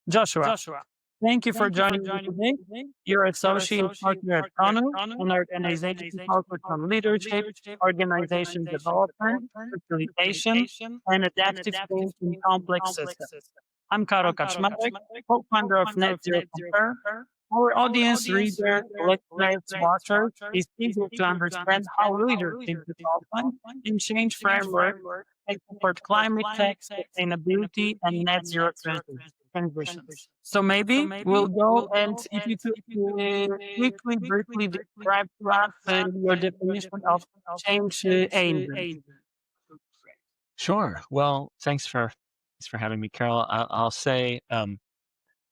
Joshua, thank you for joining me today. You're associate partner at KONU, an organization focused on leadership, organization development, facilitation, and adaptive change in complex systems. I'm Karol Kaczmarek, co-founder of Net Zero Compare. Our audience, reader, listeners, watchers is eager to understand how leadership development and change framework can support climate tech, sustainability, and net zero transitions. So maybe we'll go and if you could quickly, briefly describe to us your definition of change agent. Sure. Well, thanks for having me, Carol. I'll say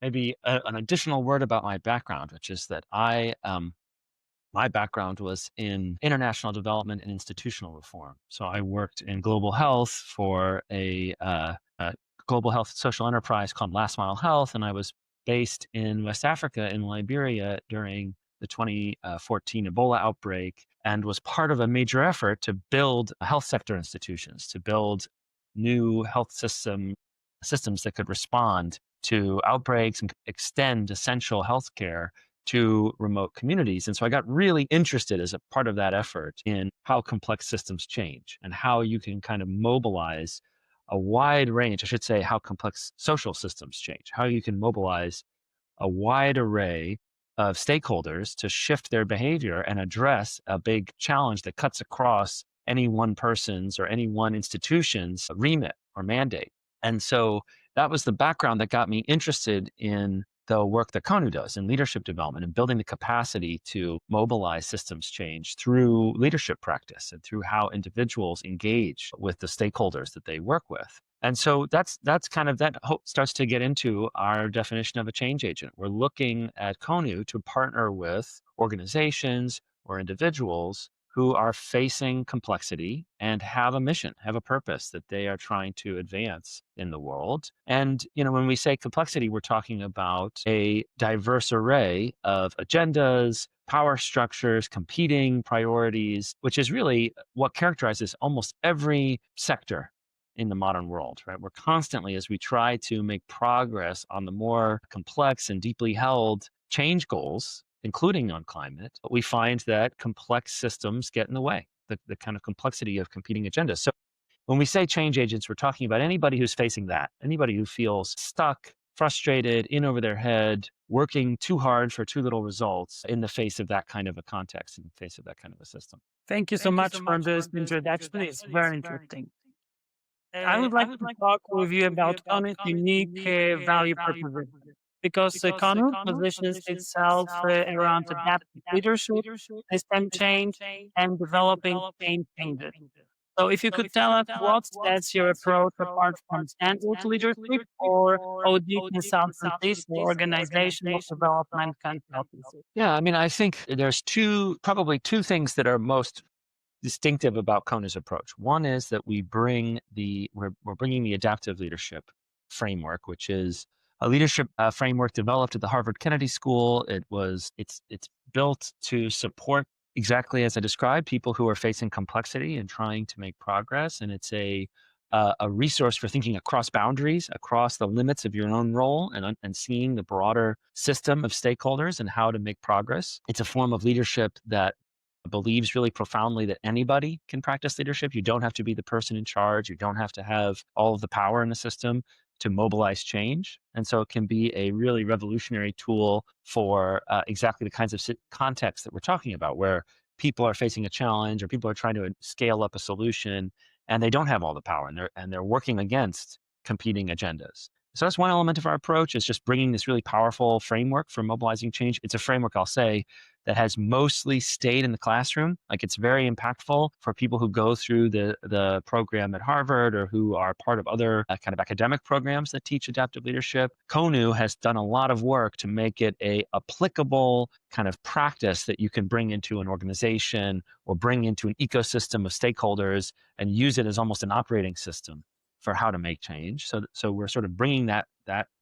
maybe an additional word about my background, which is that my background was in international development and institutional reform. So I worked in global health for a global health social enterprise called Last Mile Health, and I was based in West Africa in Liberia during the 2014 Ebola outbreak, and was part of a major effort to build health sector institutions, to build new health systems that could respond to outbreaks and extend essential healthcare to remote communities. And so I got really interested as a part of that effort in how complex systems change and how you can kind of mobilize a wide range, I should say, how complex social systems change, how you can mobilize a wide array of stakeholders to shift their behavior and address a big challenge that cuts across any one person's or any one institution's remit or mandate. And so that was the background that got me interested in the work that KONU does in leadership development and building the capacity to mobilize systems change through leadership practice and through how individuals engage with the stakeholders that they work with. And so that's kind of that starts to get into our definition of a change agent. We're looking at KONU to partner with organizations or individuals who are facing complexity and have a mission, have a purpose that they are trying to advance in the world. And, when we say complexity, we're talking about a diverse array of agendas, power structures, competing priorities, which is really what characterizes almost every sector in the modern world, right? We're constantly, as we try to make progress on the more complex and deeply held change goals, including on climate, we find that complex systems get in the way, the kind of complexity of competing agendas. So when we say change agents, we're talking about anybody who's facing that, anybody who feels stuck, frustrated, in over their head, working too hard for too little results in the face of that kind of a context, in the face of that kind of a system. Thank you so much for this introduction. It's very interesting. I would like to talk with you about KONU's unique value proposition because KONU positions itself around adaptive leadership, system change, and developing change changes. So if you could tell us what sets your approach apart from standard leadership or OD consultancies or organizational development consultancy. Yeah, I mean, I think there's probably two things that are most distinctive about KONU's approach. One is that we're bringing the adaptive leadership framework, which is a leadership framework developed at the Harvard Kennedy School. It's built to support, exactly as I described, people who are facing complexity and trying to make progress. And it's a resource for thinking across boundaries, across the limits of your own role, and seeing the broader system of stakeholders and how to make progress. It's a form of leadership that believes really profoundly that anybody can practice leadership. You don't have to be the person in charge. You don't have to have all of the power in the system to mobilize change. And so it can be a really revolutionary tool for exactly the kinds of contexts that we're talking about, where people are facing a challenge or people are trying to scale up a solution and they don't have all the power and they're working against competing agendas. So that's one element of our approach, is just bringing this really powerful framework for mobilizing change. It's a framework, I'll say, that has mostly stayed in the classroom. Like, it's very impactful for people who go through the program at Harvard or who are part of other kind of academic programs that teach adaptive leadership. KONU has done a lot of work to make it a applicable kind of practice that you can bring into an organization or bring into an ecosystem of stakeholders and use it as almost an operating system for how to make change. So we're sort of bringing that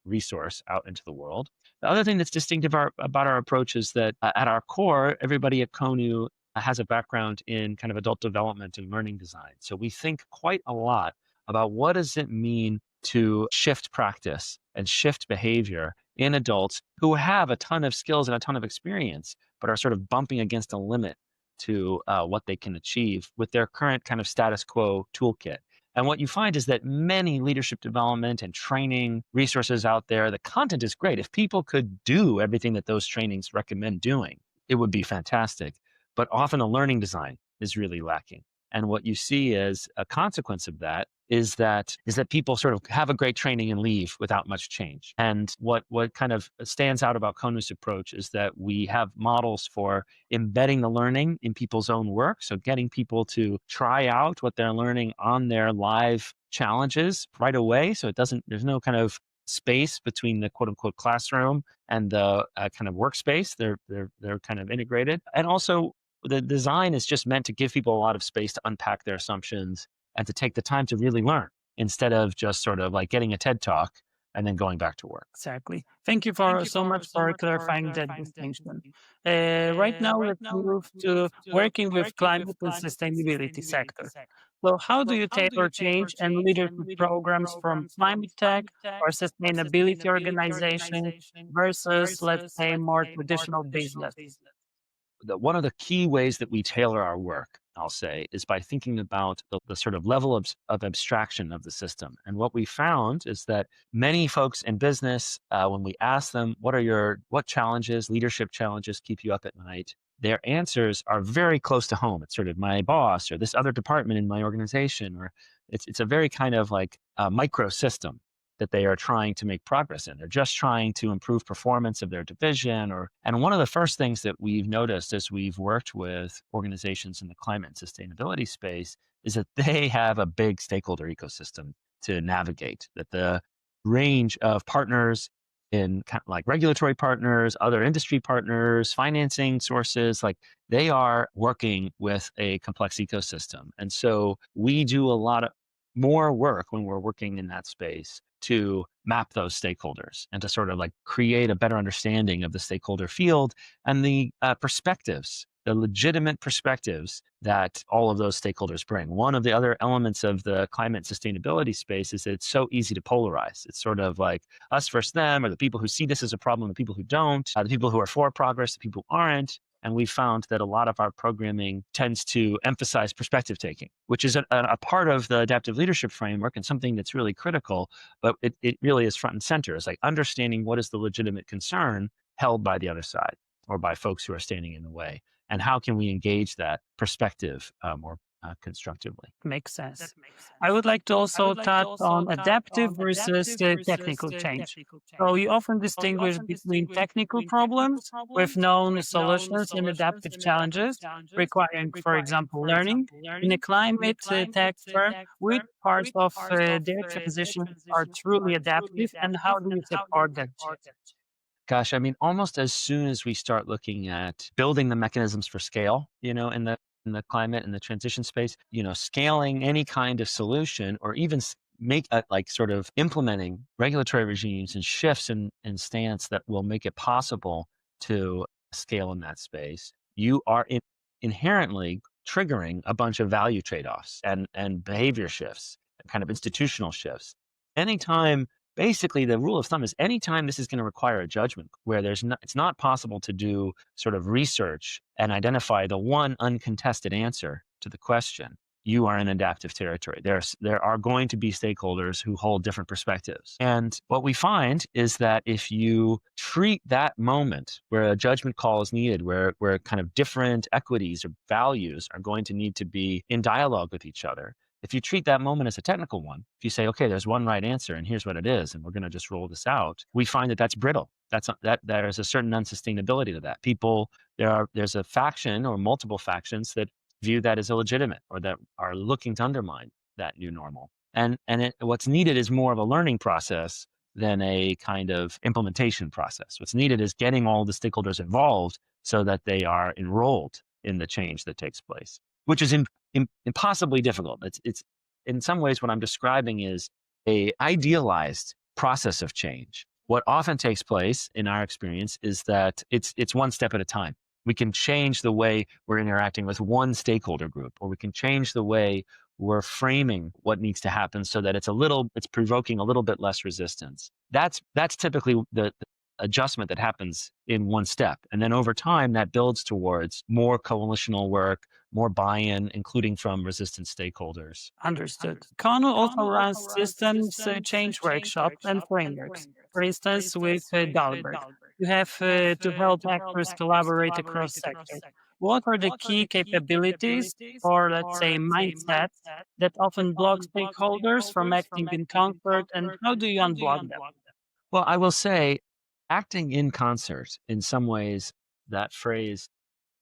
resource out into the world. The other thing that's distinctive about our approach is that at our core, everybody at KONU has a background in kind of adult development and learning design. So we think quite a lot about what does it mean to shift practice and shift behavior in adults who have a ton of skills and a ton of experience, but are sort of bumping against a limit to what they can achieve with their current kind of status quo toolkit. And what you find is that many leadership development and training resources out there, the content is great. If people could do everything that those trainings recommend doing, it would be fantastic. But often the learning design is really lacking. And what you see as a consequence of that is that people sort of have a great training and leave without much change. And what kind of stands out about KONU's approach is that we have models for embedding the learning in people's own work. So getting people to try out what they're learning on their live challenges right away. So there's no kind of space between the quote unquote classroom and the kind of workspace. They're kind of integrated. And also the design is just meant to give people a lot of space to unpack their assumptions and to take the time to really learn instead of just sort of like getting a TED talk and then going back to work. Exactly. Thank you for so much for clarifying that distinction. Right now, let's move to working with climate and sustainability sector. So, how do you tailor change and leadership programs from climate tech or sustainability organizations versus, let's say, more traditional business? One of the key ways that we tailor our work, I'll say, is by thinking about the sort of level of abstraction of the system. And what we found is that many folks in business, when we ask them, what challenges, leadership challenges keep you up at night? Their answers are very close to home. It's sort of my boss or this other department in my organization, or it's a very kind of like a micro system that they are trying to make progress in. They're just trying to improve performance of their division and one of the first things that we've noticed as we've worked with organizations in the climate and sustainability space is that they have a big stakeholder ecosystem to navigate, that the range of partners in kind of like regulatory partners, other industry partners, financing sources, like they are working with a complex ecosystem. And so we do a lot of more work when we're working in that space to map those stakeholders and to sort of like create a better understanding of the stakeholder field and the perspectives, the legitimate perspectives that all of those stakeholders bring. One of the other elements of the climate sustainability space is that it's so easy to polarize. It's sort of like us versus them, or the people who see this as a problem, the people who don't, the people who are for progress, the people who aren't. And we found that a lot of our programming tends to emphasize perspective taking, which is a part of the adaptive leadership framework and something that's really critical, but it really is front and center. It's like understanding what is the legitimate concern held by the other side or by folks who are standing in the way. And how can we engage that perspective more constructively? Makes sense. I would like to also touch on adaptive versus technical change. So you often distinguish between technical problems with known solutions and adaptive challenges requiring, for example, learning. In a climate tech firm, which parts of their transitions are truly adaptive and how do you support that shift? Gosh, I mean, almost as soon as we start looking at building the mechanisms for scale, in the climate and the transition space, scaling any kind of solution or even make like sort of implementing regulatory regimes and shifts in stance that will make it possible to scale in that space, you are inherently triggering a bunch of value trade-offs and behavior shifts, kind of institutional shifts. Anytime Basically, the rule of thumb is anytime this is going to require a judgment where it's not possible to do sort of research and identify the one uncontested answer to the question, you are in adaptive territory. There are going to be stakeholders who hold different perspectives. And what we find is that if you treat that moment where a judgment call is needed, where kind of different equities or values are going to need to be in dialogue with each other, if you treat that moment as a technical one, if you say, okay, there's one right answer and here's what it is, and we're going to just roll this out, we find that that's brittle. That there is a certain unsustainability to that. There's a faction or multiple factions that view that as illegitimate or that are looking to undermine that new normal. What's needed is more of a learning process than a kind of implementation process. What's needed is getting all the stakeholders involved so that they are enrolled in the change that takes place, which is impossibly difficult. It's in some ways what I'm describing is a idealized process of change. What often takes place in our experience is that it's one step at a time. We can change the way we're interacting with one stakeholder group, or we can change the way we're framing what needs to happen so that it's provoking a little bit less resistance. That's typically the adjustment that happens in one step. And then over time, that builds towards more coalitional work, more buy-in, including from resistant stakeholders. Understood. KONU also runs systems change workshops and frameworks. For instance, with Dahlberg, you have to help actors collaborate across sectors. What are the key capabilities or, let's say, mindsets that often block stakeholders from acting in concert, and how do you unblock them? Well, I will say, acting in concert, in some ways, that phrase,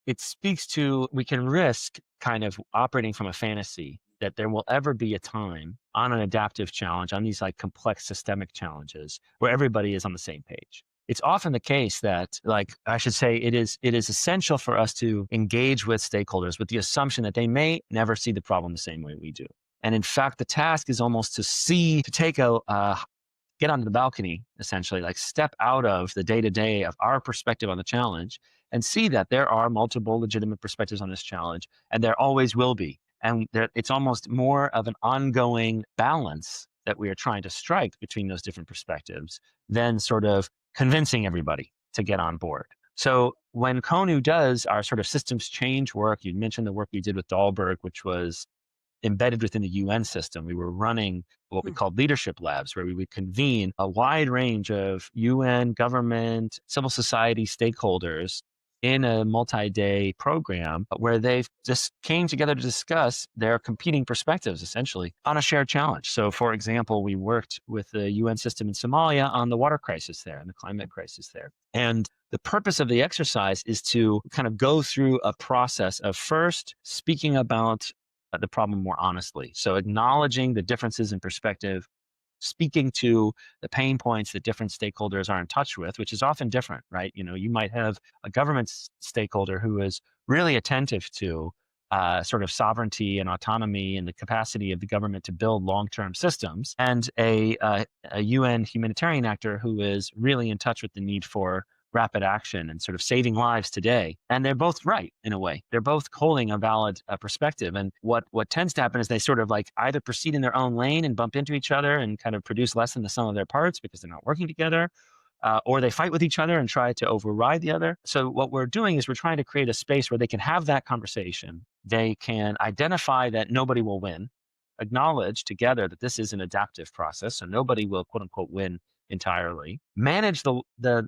it speaks to, we can risk kind of operating from a fantasy that there will ever be a time on an adaptive challenge, on these like complex systemic challenges, where everybody is on the same page. It's often the case that, like, I should say, it is essential for us to engage with stakeholders with the assumption that they may never see the problem the same way we do. And in fact, the task is almost to take get onto the balcony, essentially, like step out of the day to day of our perspective on the challenge and see that there are multiple legitimate perspectives on this challenge, and there always will be. And it's almost more of an ongoing balance that we are trying to strike between those different perspectives than sort of convincing everybody to get on board. So when KONU does our sort of systems change work, you mentioned the work we did with Dahlberg, which was embedded within the UN system. We were running what we called leadership labs, where we would convene a wide range of UN, government, civil society stakeholders in a multi-day program where they just came together to discuss their competing perspectives, essentially, on a shared challenge. So, for example, we worked with the UN system in Somalia on the water crisis there and the climate crisis there. And the purpose of the exercise is to kind of go through a process of first speaking about the problem more honestly. So acknowledging the differences in perspective, speaking to the pain points that different stakeholders are in touch with, which is often different, right? You know, you might have a government stakeholder who is really attentive to sort of sovereignty and autonomy and the capacity of the government to build long-term systems, and a UN humanitarian actor who is really in touch with the need for rapid action and sort of saving lives today. And they're both right in a way. They're both holding a valid perspective. And what tends to happen is they sort of like either proceed in their own lane and bump into each other and kind of produce less than the sum of their parts because they're not working together. Or they fight with each other and try to override the other. So what we're doing is we're trying to create a space where they can have that conversation. They can identify that nobody will win, acknowledge together that this is an adaptive process, so nobody will quote unquote win entirely, manage the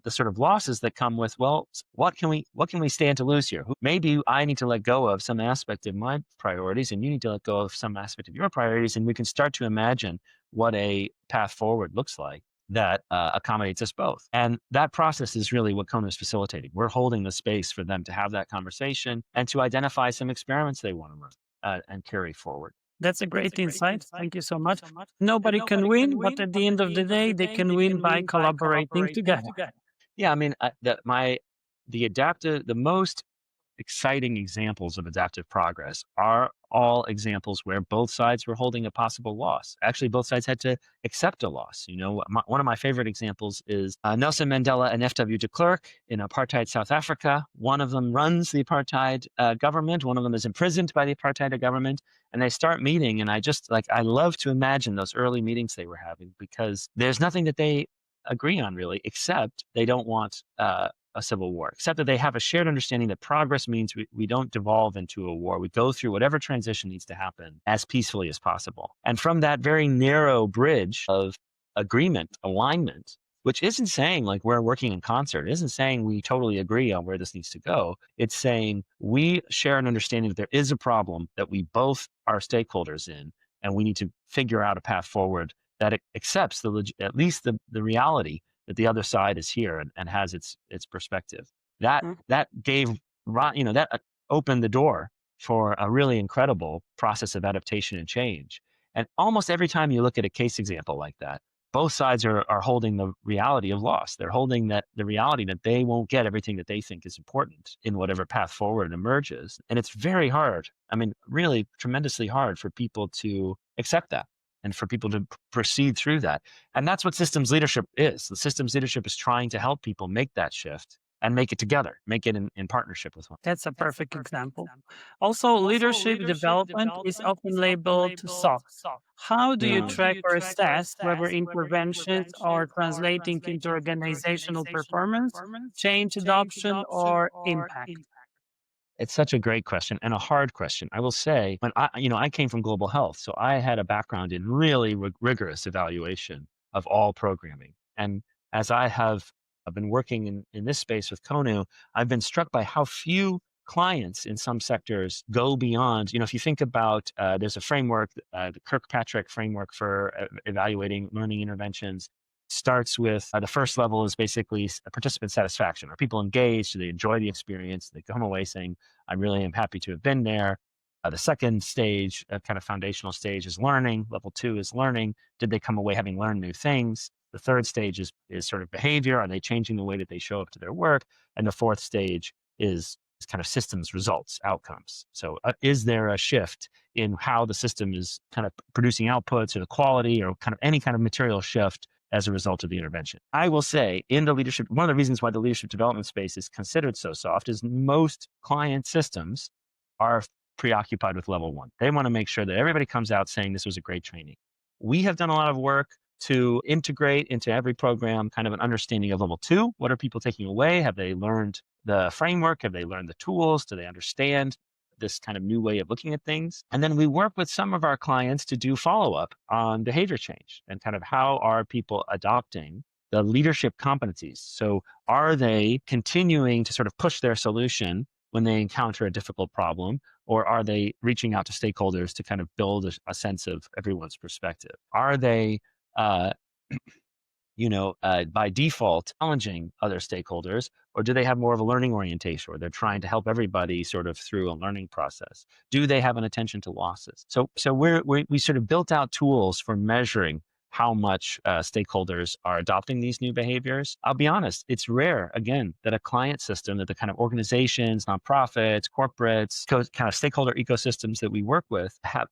sort of losses that come with, well, what can we stand to lose here? Maybe I need to let go of some aspect of my priorities and you need to let go of some aspect of your priorities, and we can start to imagine what a path forward looks like that accommodates us both. And that process is really what KONU is facilitating. We're holding the space for them to have that conversation and to identify some experiments they want to run and carry forward. That's a great insight. Thank you so much. Nobody can win, but at the end of the day, they can win by collaborating together. Yeah, I mean, the most exciting examples of adaptive progress are all examples where both sides were holding a possible loss. Actually, both sides had to accept a loss. You know, one of my favorite examples is Nelson Mandela and F.W. de Klerk in apartheid South Africa. One of them runs the apartheid government. One of them is imprisoned by the apartheid government. And they start meeting. And I love to imagine those early meetings they were having, because there's nothing that they agree on really, except they don't want a civil war, except that they have a shared understanding that progress means we don't devolve into a war. We go through whatever transition needs to happen as peacefully as possible. And from that very narrow bridge of agreement, alignment, which isn't saying like we're working in concert, it isn't saying we totally agree on where this needs to go. It's saying we share an understanding that there is a problem that we both are stakeholders in, and we need to figure out a path forward that accepts at least the reality that the other side is here and has its perspective. That gave, that opened the door for a really incredible process of adaptation and change. And almost every time you look at a case example like that, both sides are holding the reality of loss. They're holding the reality that they won't get everything that they think is important in whatever path forward emerges. And it's very hard. I mean, really tremendously hard for people to accept that and for people to proceed through that. And that's what systems leadership is. The systems leadership is trying to help people make that shift and make it together, make it in partnership with one. That's a perfect example. Also, leadership development is often labeled soft. How do you Mm. track or assess whether interventions are translating into organizational performance, change adoption, or impact? It's such a great question and a hard question. I will say, when I came from global health, so I had a background in really rigorous evaluation of all programming. And as I've been working in this space with KONU, I've been struck by how few clients in some sectors go beyond. If you think about, there's a framework, the Kirkpatrick framework for evaluating learning interventions. Starts with the first level is basically participant satisfaction. Are people engaged? Do they enjoy the experience? They come away saying, I really am happy to have been there. The second stage, kind of foundational stage, is learning. Level 2 is learning. Did they come away having learned new things? The third stage is sort of behavior. Are they changing the way that they show up to their work? And the fourth stage is kind of systems results, outcomes. So is there a shift in how the system is kind of producing outputs, or the quality, or kind of any kind of material shift as a result of the intervention? I will say, in the leadership, one of the reasons why the leadership development space is considered so soft is most client systems are preoccupied with level 1. They want to make sure that everybody comes out saying this was a great training. We have done a lot of work to integrate into every program kind of an understanding of level 2. What are people taking away? Have they learned the framework? Have they learned the tools? Do they understand this kind of new way of looking at things? And then we work with some of our clients to do follow-up on behavior change and kind of how are people adopting the leadership competencies. So are they continuing to sort of push their solution when they encounter a difficult problem, or are they reaching out to stakeholders to kind of build a sense of everyone's perspective? Are they by default challenging other stakeholders, or do they have more of a learning orientation where they're trying to help everybody sort of through a learning process? Do they have an attention to losses? So we sort of built out tools for measuring how much stakeholders are adopting these new behaviors. I'll be honest, it's rare, again, that a client system, that the kind of organizations, nonprofits, corporates, kind of stakeholder ecosystems that we work with have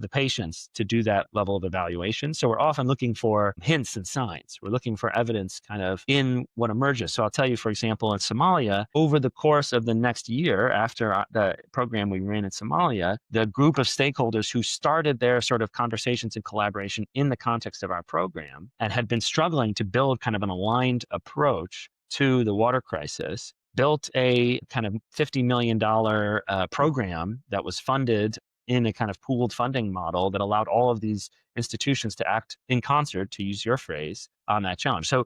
the patience to do that level of evaluation. So we're often looking for hints and signs. We're looking for evidence kind of in what emerges. So I'll tell you, for example, in Somalia, over the course of the next year after the program we ran in Somalia, the group of stakeholders who started their sort of conversations and collaboration in the context of our program and had been struggling to build kind of an aligned approach to the water crisis, built a kind of $50 million program that was funded in a kind of pooled funding model that allowed all of these institutions to act in concert, to use your phrase, on that challenge. So,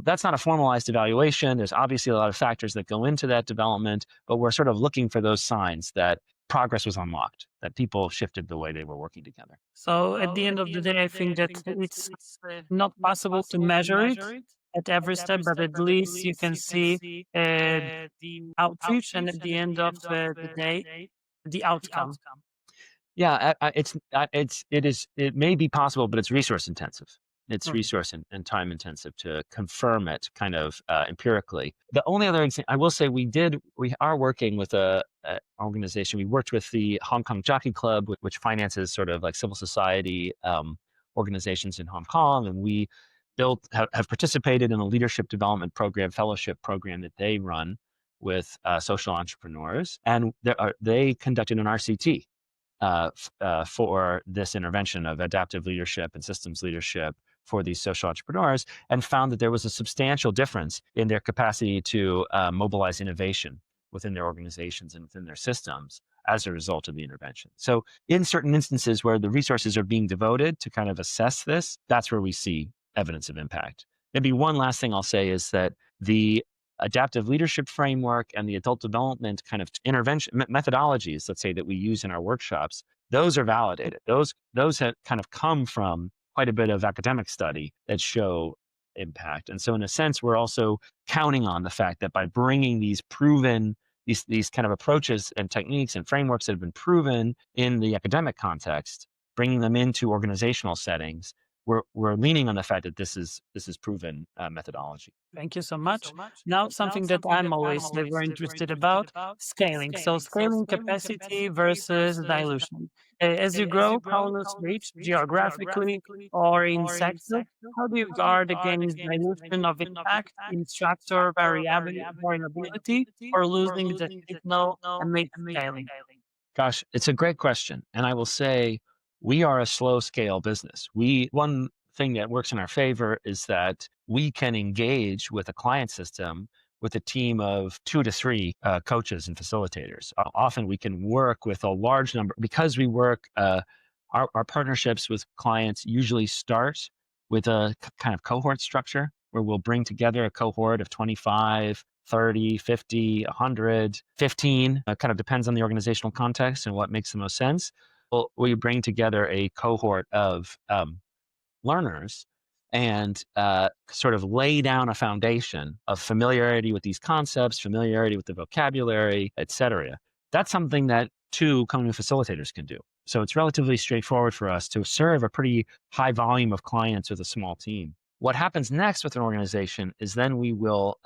that's not a formalized evaluation. There's obviously a lot of factors that go into that development, but we're sort of looking for those signs that progress was unlocked, that people shifted the way they were working together. So, at the end of the day, I think that it's not possible to measure it at every step, but at least you can see the outreach, and at the end of the day, the outcome. Yeah, it may be possible, but it's resource intensive. It's Mhm. resource and time intensive to confirm it kind of empirically. The only other example I will say, we are working with a organization. We worked with the Hong Kong Jockey Club, which finances sort of like civil society organizations in Hong Kong, and we have participated in a leadership development program, fellowship program that they run with social entrepreneurs, and they conducted an RCT for this intervention of adaptive leadership and systems leadership for these social entrepreneurs, and found that there was a substantial difference in their capacity to mobilize innovation within their organizations and within their systems as a result of the intervention. So in certain instances where the resources are being devoted to kind of assess this, that's where we see evidence of impact. Maybe one last thing I'll say is that the adaptive leadership framework and the adult development kind of intervention methodologies, let's say, that we use in our workshops, those are validated. Those have kind of come from quite a bit of academic study that show impact. And so in a sense, we're also counting on the fact that by bringing these proven, these kind of approaches and techniques and frameworks that have been proven in the academic context, bringing them into organizational settings, we're leaning on the fact that this is proven methodology. Thank you so much. Now, something that I'm always very interested about, scaling. So scaling capacity versus dilution. As you grow Kaunu's reach geographically or in sector, how do you guard against dilution of impact, instructor variability, or losing the signal amid scaling? Gosh, it's a great question. And I will say we are a slow scale business. One thing that works in our favor is that we can engage with a client system with a team of 2 to 3 coaches and facilitators. Often we can work with a large number because we work, our partnerships with clients usually start with a kind of cohort structure where we'll bring together a cohort of 25, 30, 50, 100, 15, kind of depends on the organizational context and what makes the most sense. Well, we bring together a cohort of learners and sort of lay down a foundation of familiarity with these concepts, familiarity with the vocabulary, et cetera. That's something that 2 KONU facilitators can do. So it's relatively straightforward for us to serve a pretty high volume of clients with a small team. What happens next with an organization is then we will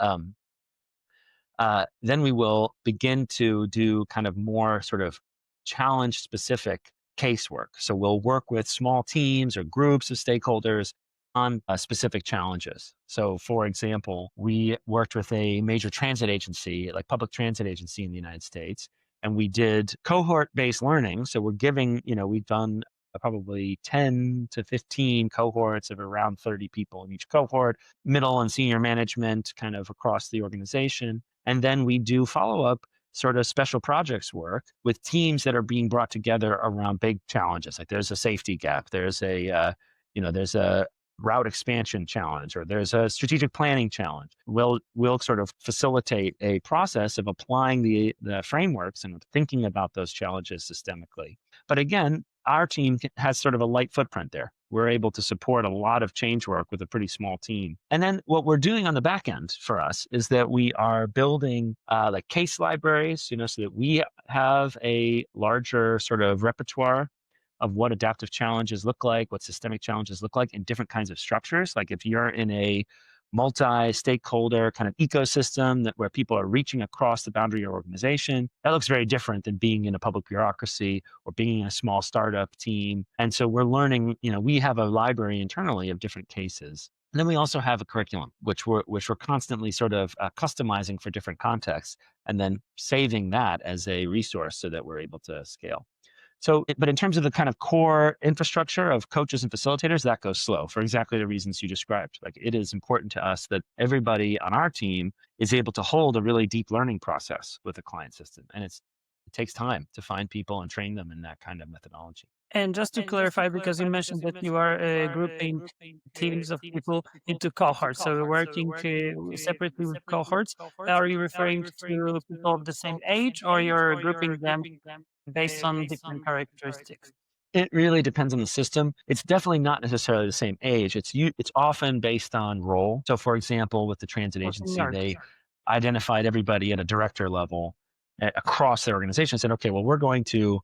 begin to do kind of more sort of challenge specific casework. So we'll work with small teams or groups of stakeholders on specific challenges. So, for example, we worked with a major transit agency, like public transit agency in the United States, and we did cohort based learning. So we're giving, we've done probably 10 to 15 cohorts of around 30 people in each cohort, middle and senior management kind of across the organization. And then we do follow up sort of special projects work with teams that are being brought together around big challenges. Like there's a safety gap, there's a route expansion challenge, or there's a strategic planning challenge. We'll sort of facilitate a process of applying the frameworks and thinking about those challenges systemically. But again, our team has sort of a light footprint there. We're able to support a lot of change work with a pretty small team. And then what we're doing on the back end for us is that we are building like case libraries, so that we have a larger sort of repertoire of what adaptive challenges look like, what systemic challenges look like in different kinds of structures. Like if you're in a multi-stakeholder kind of ecosystem where people are reaching across the boundary of your organization, that looks very different than being in a public bureaucracy or being in a small startup team. And so we're learning, we have a library internally of different cases. And then we also have a curriculum, which we're constantly sort of customizing for different contexts, and then saving that as a resource so that we're able to scale. So, but in terms of the kind of core infrastructure of coaches and facilitators, that goes slow for exactly the reasons you described. Like it is important to us that everybody on our team is able to hold a really deep learning process with a client system. And it takes time to find people and train them in that kind of methodology. And just to clarify, because you mentioned that you are grouping teams of people into cohorts, so you're working separately with cohorts. Are you referring to people of the same age, or you're grouping them based on different characteristics? It really depends on the system. It's definitely not necessarily the same age. It's often based on role. So, for example, with the transit Or agency, seniority? they identified everybody at a director level across their organization and said, okay, well, we're going to,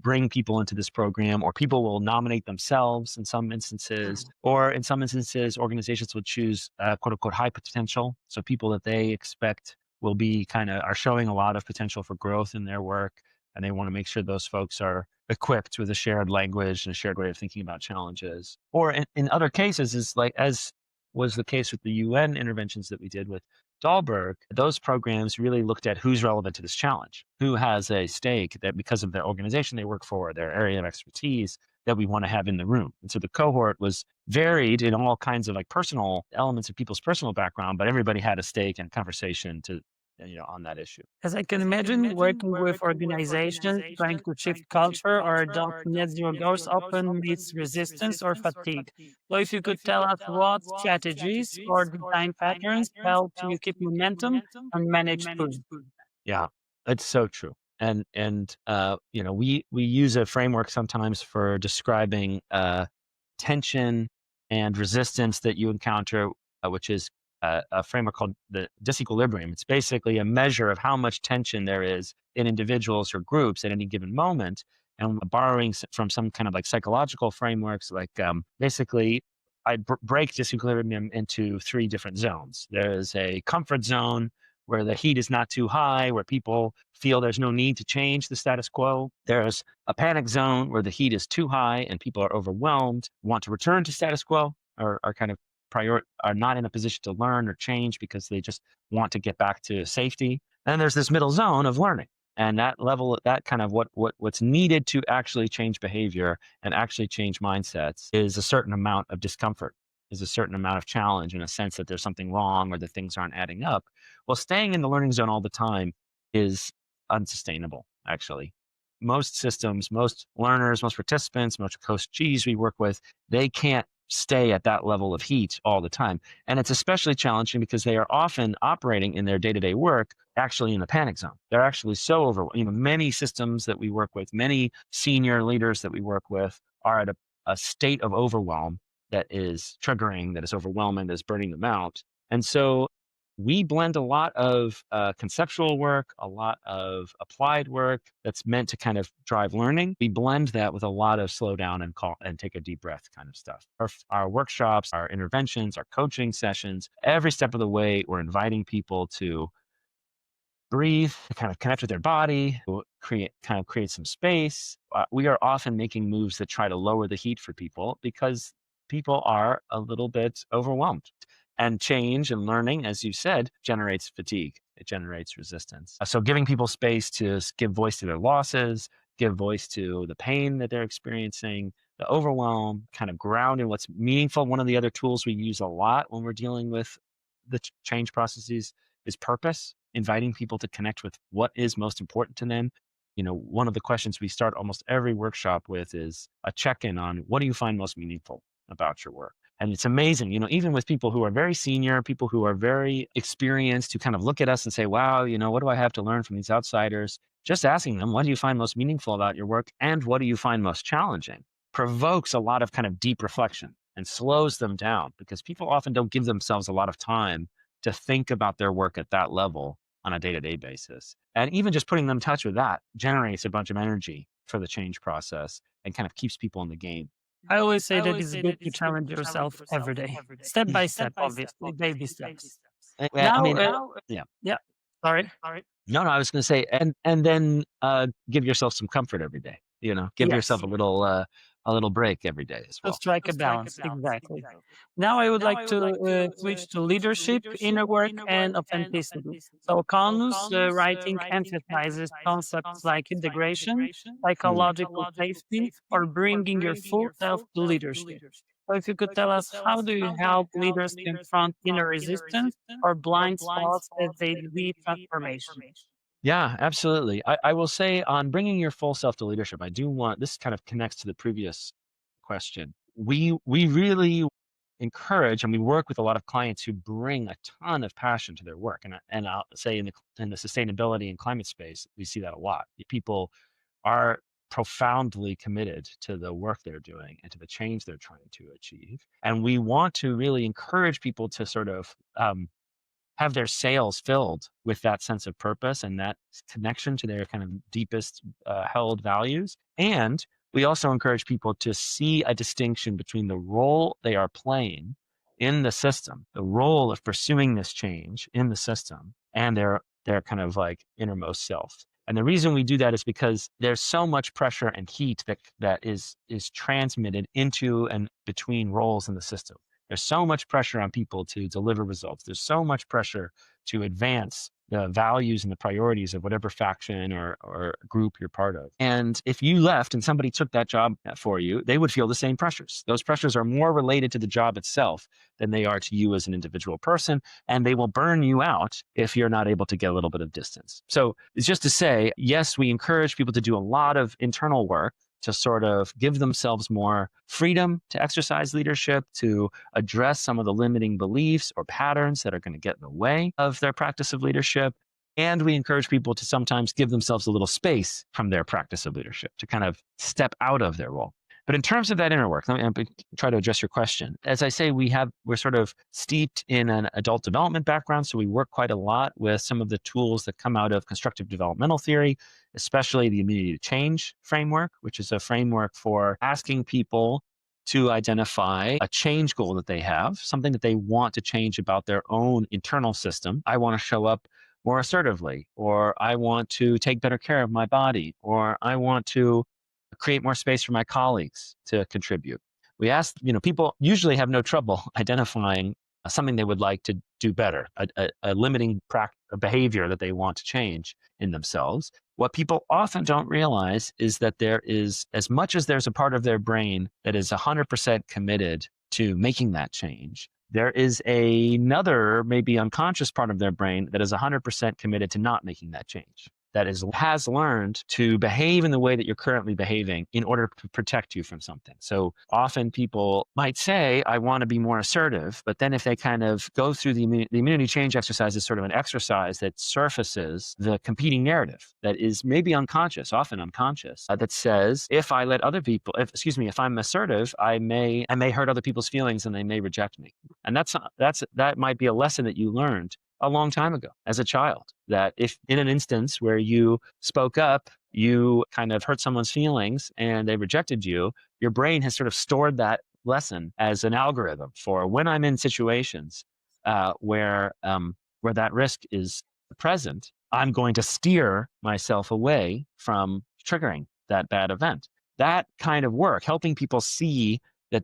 bring people into this program, or people will nominate themselves in some instances, or in some instances, organizations will choose quote unquote high potential. So people that they expect will be are showing a lot of potential for growth in their work. And they want to make sure those folks are equipped with a shared language and a shared way of thinking about challenges. Or in other cases, is like as was the case with the UN interventions that we did with Dahlberg, those programs really looked at who's relevant to this challenge, who has a stake that because of their organization they work for, their area of expertise that we want to have in the room. And so the cohort was varied in all kinds of like personal elements of people's personal background, but everybody had a stake and conversation to, on that issue. As I can imagine, working with organizations trying to shift culture or adopt net zero goals often meets resistance or fatigue. So, if you could tell us what strategies or design patterns help you keep momentum and manage push. Yeah, it's so true. And we use a framework sometimes for describing tension and resistance that you encounter, which is a framework called the disequilibrium. It's basically a measure of how much tension there is in individuals or groups at any given moment. And borrowing from some kind of like psychological frameworks, like basically I break disequilibrium into three different zones. There's a comfort zone where the heat is not too high, where people feel there's no need to change the status quo. There's a panic zone where the heat is too high and people are overwhelmed, want to return to status quo, or are kind of are not in a position to learn or change because they just want to get back to safety. And there's this middle zone of learning. And that level, that kind of what's needed to actually change behavior and actually change mindsets is a certain amount of discomfort, is a certain amount of challenge in a sense that there's something wrong or that things aren't adding up. Well, staying in the learning zone all the time is unsustainable, actually. Most systems, most learners, most participants, most coaches we work with, they can't stay at that level of heat all the time. And it's especially challenging because they are often operating in their day-to-day work actually in the panic zone. They're actually so overwhelmed. Many systems that we work with, many senior leaders that we work with are at a state of overwhelm that is triggering, that is overwhelming, that is burning them out. And so we blend a lot of conceptual work, a lot of applied work that's meant to kind of drive learning. We blend that with a lot of slow down and call and take a deep breath kind of stuff. Our workshops, our interventions, our coaching sessions, every step of the way, we're inviting people to breathe, to kind of connect with their body, to create some space. We are often making moves that try to lower the heat for people because people are a little bit overwhelmed. And change and learning, as you said, generates fatigue. It generates resistance. So giving people space to give voice to their losses, give voice to the pain that they're experiencing, the overwhelm, kind of ground in what's meaningful. One of the other tools we use a lot when we're dealing with the change processes is purpose, inviting people to connect with what is most important to them. One of the questions we start almost every workshop with is a check-in on what do you find most meaningful about your work? And it's amazing, even with people who are very senior, people who are very experienced, who kind of look at us and say, wow, what do I have to learn from these outsiders? Just asking them, what do you find most meaningful about your work? And what do you find most challenging? Provokes a lot of kind of deep reflection and slows them down because people often don't give themselves a lot of time to think about their work at that level on a day-to-day basis. And even just putting them in touch with that generates a bunch of energy for the change process and kind of keeps people in the game. I always say that it's good to challenge yourself every day, step by step, obviously, baby steps. I Now, mean, yeah. yeah, sorry. No, I was going to say, and then give yourself some comfort every day. Give yourself Yes, a little break every day as to well. strike a balance, exactly. Now, I would like to switch to leadership, inner work, and authenticity. So, Kanu's writing emphasizes concepts like integration, Mm. psychological safety, or bringing your full self to leadership. So, if you could tell us, how do you help leaders confront inner resistance or blind spots as they lead transformation? Yeah, absolutely. I will say on bringing your full self to leadership, I do want this kind of connects to the previous question. We really encourage and we work with a lot of clients who bring a ton of passion to their work, and I'll say in the sustainability and climate space, we see that a lot. People are profoundly committed to the work they're doing and to the change they're trying to achieve, and we want to really encourage people to sort of have their sails filled with that sense of purpose and that connection to their kind of deepest held values. And we also encourage people to see a distinction between the role they are playing in the system, the role of pursuing this change in the system, and their kind of like innermost self. And the reason we do that is because there's so much pressure and heat that is transmitted into and between roles in the system. There's so much pressure on people to deliver results. There's so much pressure to advance the values and the priorities of whatever faction or group you're part of. And if you left and somebody took that job for you, they would feel the same pressures. Those pressures are more related to the job itself than they are to you as an individual person. And they will burn you out if you're not able to get a little bit of distance. So it's just to say, yes, we encourage people to do a lot of internal work to sort of give themselves more freedom to exercise leadership, to address some of the limiting beliefs or patterns that are going to get in the way of their practice of leadership. And we encourage people to sometimes give themselves a little space from their practice of leadership to kind of step out of their role. But in terms of that inner work, let me try to address your question. As I say, we're sort of steeped in an adult development background, so we work quite a lot with some of the tools that come out of constructive developmental theory, especially the immunity to change framework, which is a framework for asking people to identify a change goal that they have, something that they want to change about their own internal system. I want to show up more assertively, or I want to take better care of my body, or I want to create more space for my colleagues to contribute. We asked, people usually have no trouble identifying something they would like to do better, a limiting behavior that they want to change in themselves. What people often don't realize is that there is, as much as there's a part of their brain that is 100% committed to making that change, there is another, maybe unconscious part of their brain that is 100% committed to not making that change, that has learned to behave in the way that you're currently behaving in order to protect you from something. So often people might say, I want to be more assertive, but then if they kind of go through the immunity change exercise is sort of an exercise that surfaces the competing narrative that is maybe unconscious, often unconscious, that says, if I let other people, if I'm assertive, I may hurt other people's feelings and they may reject me. And that might be a lesson that you learned a long time ago as a child, that if in an instance where you spoke up, you kind of hurt someone's feelings and they rejected you, your brain has sort of stored that lesson as an algorithm for when I'm in situations where that risk is present, I'm going to steer myself away from triggering that bad event. That kind of work, helping people see that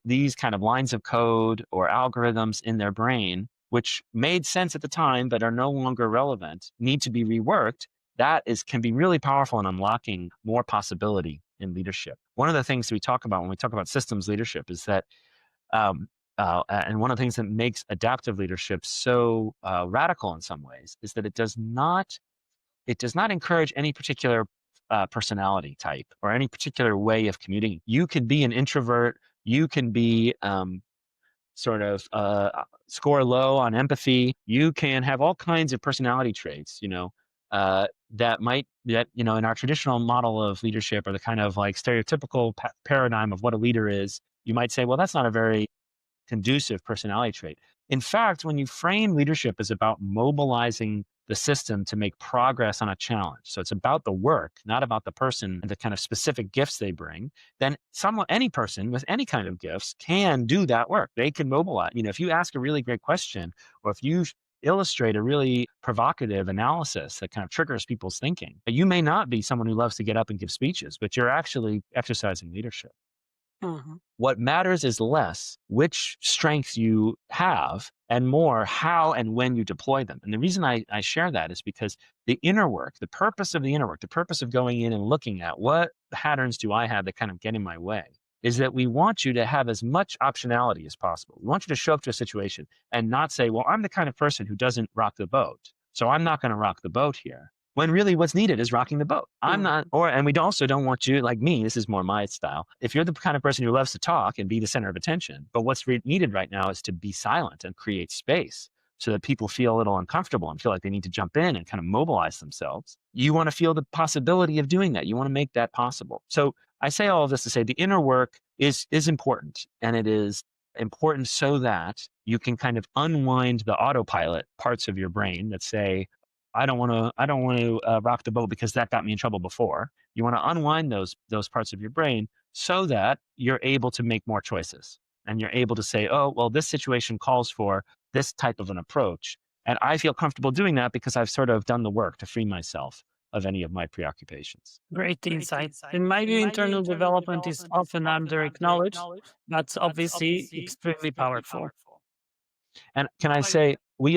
these kind of lines of code or algorithms in their brain, which made sense at the time but are no longer relevant, need to be reworked, can be really powerful in unlocking more possibility in leadership. One of the things we talk about when we talk about systems leadership is that, and one of the things that makes adaptive leadership so radical in some ways is that it does not encourage any particular personality type or any particular way of communicating. You can be an introvert. You can be sort of score low on empathy. You can have all kinds of personality traits, that in our traditional model of leadership or the kind of like stereotypical paradigm of what a leader is, you might say, well, that's not a very conducive personality trait. In fact, when you frame leadership as about mobilizing the system to make progress on a challenge, so it's about the work, not about the person and the kind of specific gifts they bring, then any person with any kind of gifts can do that work. They can mobilize. If you ask a really great question, or if you illustrate a really provocative analysis that kind of triggers people's thinking, you may not be someone who loves to get up and give speeches, but you're actually exercising leadership. Mhm. What matters is less which strengths you have and more how and when you deploy them. And the reason I share that is because the inner work, the purpose of the inner work, the purpose of going in and looking at what patterns do I have that kind of get in my way, is that we want you to have as much optionality as possible. We want you to show up to a situation and not say, well, I'm the kind of person who doesn't rock the boat, so I'm not going to rock the boat here. When really what's needed is rocking the boat. I'm not, and we also don't want you, like me, this is more my style. If you're the kind of person who loves to talk and be the center of attention, but what's needed right now is to be silent and create space so that people feel a little uncomfortable and feel like they need to jump in and kind of mobilize themselves. You want to feel the possibility of doing that. You want to make that possible. So I say all of this to say the inner work is important, and it is important so that you can kind of unwind the autopilot parts of your brain that say, I don't want to rock the boat because that got me in trouble before. You want to unwind those parts of your brain so that you're able to make more choices, and you're able to say, oh, well, this situation calls for this type of an approach, and I feel comfortable doing that because I've sort of done the work to free myself of any of my preoccupations. Great insight. In my view, internal development is often under acknowledged, but obviously extremely powerful. And can I say, one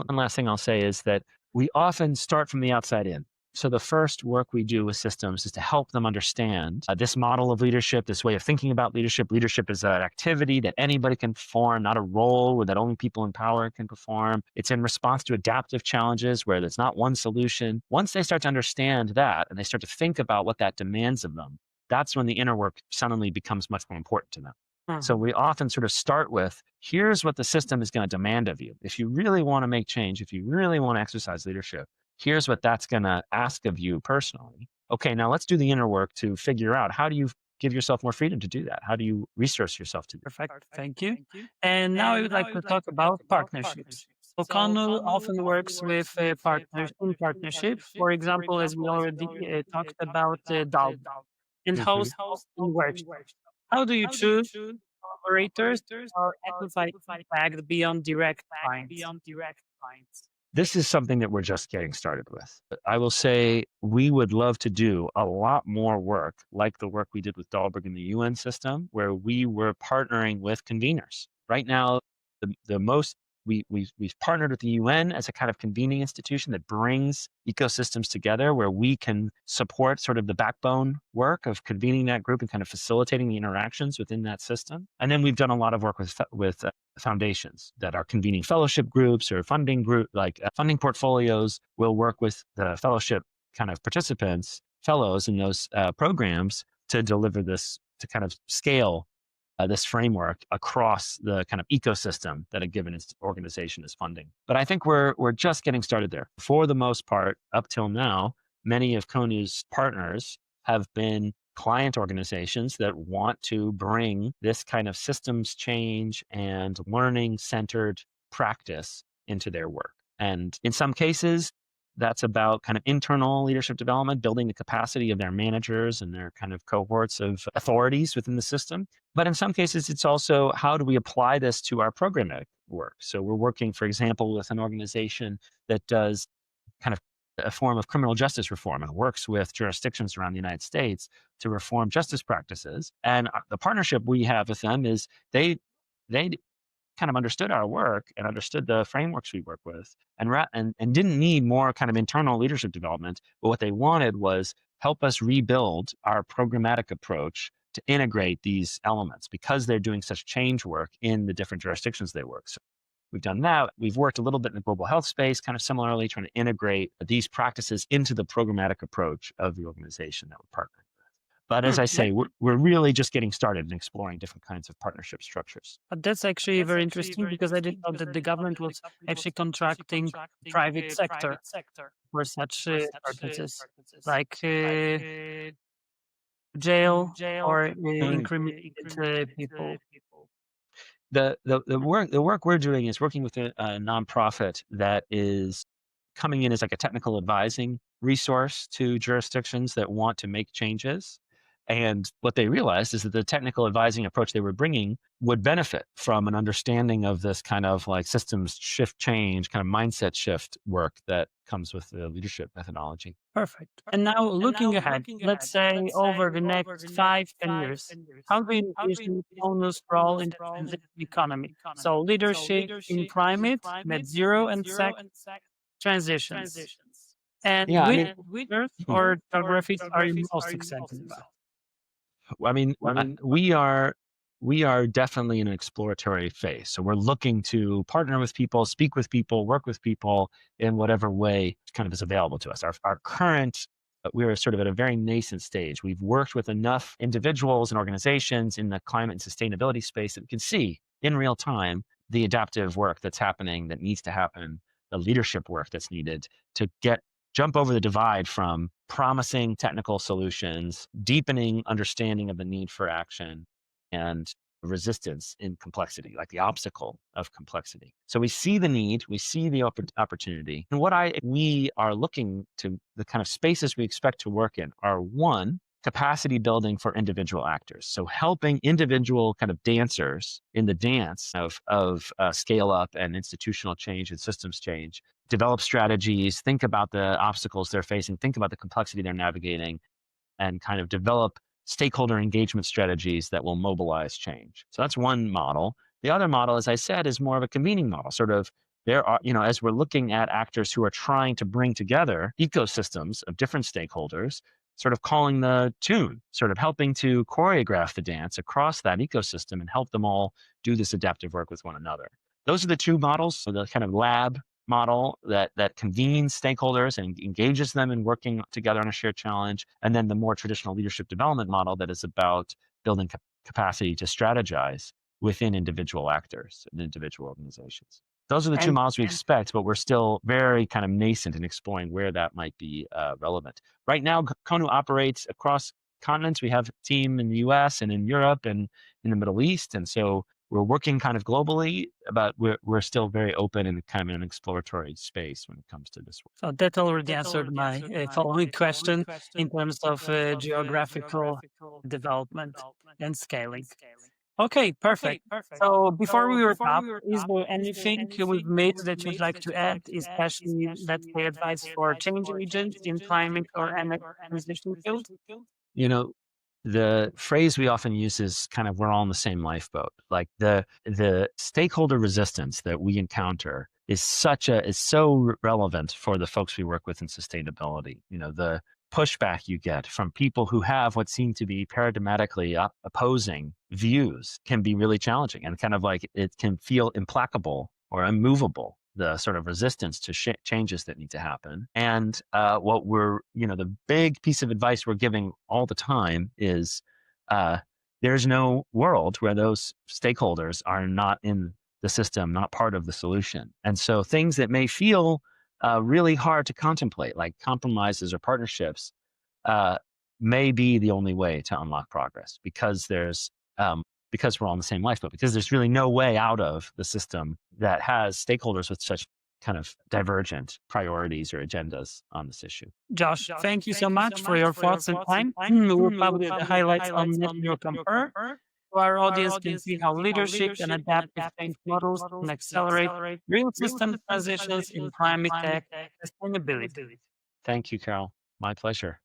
last thing I'll say is that we often start from the outside in. So the first work we do with systems is to help them understand this model of leadership, this way of thinking about leadership. Leadership is an activity that anybody can perform, not a role that only people in power can perform. It's in response to adaptive challenges where there's not one solution. Once they start to understand that and they start to think about what that demands of them, that's when the inner work suddenly becomes much more important to them. So Mhm. we often sort of start with, here's what the system is going to demand of you. If you really want to make change, if you really want to exercise leadership, here's what that's going to ask of you personally. okay, now let's do the inner work to figure out how do you give yourself more freedom to do that? How do you resource yourself to do that? Perfect. Thank you. And now I would like to talk about partnerships. So KONU often works with partners in partnership. For example, as we already talked about DALB, Mhm. in-house often works. How do you choose collaborators or amplify impact beyond direct clients? This is something that we're just getting started with. I will say we would love to do a lot more work like the work we did with Dahlberg in the UN system, where we were partnering with conveners. Right now, the most we've partnered with the UN as a kind of convening institution that brings ecosystems together, where we can support sort of the backbone work of convening that group and kind of facilitating the interactions within that system. And then we've done a lot of work with foundations that are convening fellowship groups or funding funding portfolios. Will work with the fellowship kind of participants, fellows in those programs to deliver this, to kind of scale this framework across the kind of ecosystem that a given organization is funding. But I think we're just getting started there. For the most part, up till now, many of KONU's partners have been client organizations that want to bring this kind of systems change and learning centered practice into their work. And in some cases, that's about kind of internal leadership development, building the capacity of their managers and their kind of cohorts of authorities within the system. But in some cases, it's also how do we apply this to our programmatic work? So we're working, for example, with an organization that does kind of a form of criminal justice reform and works with jurisdictions around the United States to reform justice practices. And the partnership we have with them is they kind of understood our work and understood the frameworks we work with, and didn't need more kind of internal leadership development. But what they wanted was help us rebuild our programmatic approach to integrate these elements because they're doing such change work in the different jurisdictions they work. So we've done that. We've worked a little bit in the global health space, kind of similarly trying to integrate these practices into the programmatic approach of the organization that we're partnering. But as Hmm, I that- say, we're really just getting started in exploring different kinds of partnership structures. but that's actually very interesting because I didn't know that the government was actually contracting private sector for such purposes, like jail or Mm. incriminated people. The work we're doing is working with a nonprofit that is coming in as like a technical advising resource to jurisdictions that want to make changes. And what they realized is that the technical advising approach they were bringing would benefit from an understanding of this kind of like systems shift change, kind of mindset shift work that comes with the leadership methodology. Perfect. And now looking ahead, let's say over the next 5, 10 years, how do you envision owner's role in the transition economy? So leadership in climate, net zero, and transitions. And Yeah, I which mean, sectors or geographies are you most excited about? I mean, we are definitely in an exploratory phase. So we're looking to partner with people, speak with people, work with people in whatever way kind of is available to us. Our current we're sort of at a very nascent stage. We've worked with enough individuals and organizations in the climate and sustainability space that we can see in real time the adaptive work that's happening, that needs to happen, the leadership work that's needed to jump over the divide from promising technical solutions, deepening understanding of the need for action, and resistance in complexity, like the obstacle of complexity. So we see the need, we see the opportunity. And we are looking to, the kind of spaces we expect to work in are: one, capacity building for individual actors. So helping individual kind of dancers in the dance of scale up and institutional change and systems change, develop strategies, think about the obstacles they're facing, think about the complexity they're navigating, and kind of develop stakeholder engagement strategies that will mobilize change. So that's one model. The other model, as I said, is more of a convening model. Sort of there are, as we're looking at actors who are trying to bring together ecosystems of different stakeholders, sort of calling the tune, sort of helping to choreograph the dance across that ecosystem and help them all do this adaptive work with one another. Those are the two models. So the kind of lab model that convenes stakeholders and engages them in working together on a shared challenge, and then the more traditional leadership development model that is about building capacity to strategize within individual actors and individual organizations. those are the two And models we expect, but we're still very kind of nascent in exploring where that might be relevant. Right now, KONU operates across continents. We have a team in the US and in Europe and in the Middle East. And so we're working kind of globally, but we're still very open and kind of in an exploratory space when it comes to this work. so that already answered my following question in terms of geographical development and scaling. Okay, perfect. So before we wrap up, is there anything we've missed that you'd like to add, especially, let's say, advice for change agents in climate or energy transition field? You know, the phrase we often use is kind of we're all in the same lifeboat. Like the stakeholder resistance that we encounter is so relevant for the folks we work with in sustainability. The pushback you get from people who have what seem to be paradigmatically opposing views can be really challenging, and kind of like it can feel implacable or immovable, the sort of resistance to changes that need to happen. And the big piece of advice we're giving all the time is there's no world where those stakeholders are not in the system, not part of the solution. And so things that may feel really hard to contemplate, like compromises or partnerships, uh, may be the only way to unlock progress, because we're all in the same lifeboat, because there's really no way out of the system that has stakeholders with such kind of divergent priorities or agendas on this issue. Josh, thank you so much for your thoughts and time. We'll publish the highlights on Net Zero Compare, so our audience can see how leadership and adaptive change models can accelerate real system transitions in climate tech sustainability. Thank you, Carol. My pleasure.